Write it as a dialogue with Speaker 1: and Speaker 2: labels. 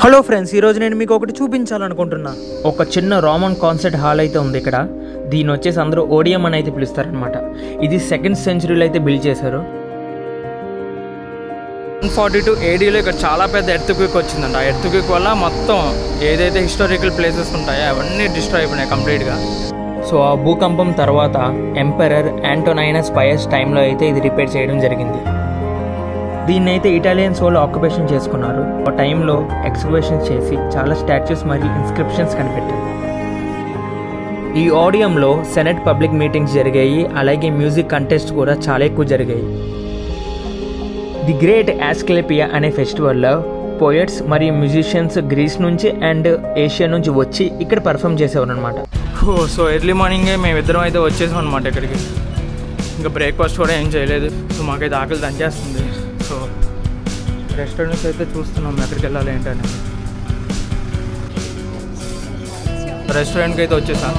Speaker 1: Hello friends, ఈరోజు నేను మీకు ఒకటి చూపించాలనుకుంటున్నా. ఒక చిన్న రోమన్ కాన్సర్ట్ హాల్ అయితే ఉంది ఇక్కడ. దీని వచ్చేసి అందరూ ఓడియం అని అయితే పిలుస్తారనమాట. ఇది 2nd సెంచరీలో అయితే బిల్డ్ చేశారు. 142 ADలో ఇక్కడ చాలా పెద్ద ఎర్త్క్వేక్ వచ్చిందంట. ఆ ఎర్త్క్వేక్ వల్ల మొత్తం ఏదైతే హిస్టారికల్ ప్లేసెస్ ఉంటాయో అవన్నీ డిస్ట్రాయ్ అయిపోయినాయి కంప్లీట్గా. సో ఆ భూకంపం తర్వాత ఎంపరర్ యాంటోనైనస్ పయస్ టైంలో అయితే ఇది రిపేర్ చేయడం జరిగింది. దీన్ని అయితే ఇటాలియన్స్ వాళ్ళు ఆక్యుపేషన్ చేసుకున్నారు. ఆ టైంలో ఎక్స్కవేషన్ చేసి చాలా స్టాచ్యూస్ మరియు ఇన్స్క్రిప్షన్స్ కనిపెట్టారు. ఈ ఆడియంలో సెనెట్ పబ్లిక్ మీటింగ్స్ జరిగాయి. అలాగే మ్యూజిక్ కంటెస్ట్ కూడా చాలా ఎక్కువ జరిగాయి. ది గ్రేట్ ఆస్క్లేపియా అనే ఫెస్టివల్లో పోయట్స్ మరియు మ్యూజిషియన్స్ గ్రీస్ నుంచి అండ్ ఏషియా నుంచి వచ్చి ఇక్కడ పర్ఫామ్ చేసేవారు అనమాట. సో ఎర్లీ మార్నింగే మేమిద్దరం అయితే వచ్చేసాం అనమాట ఇక్కడికి. ఇంకా బ్రేక్ఫాస్ట్ కూడా ఏం చేయలేదు. సో మాకైతే ఆకలి దంచేస్తుంది. సో రెస్టారెంట్స్ అయితే చూస్తున్నాం ఎక్కడికి వెళ్ళాలి ఏంటని. రెస్టారెంట్కి అయితే వచ్చేసాం.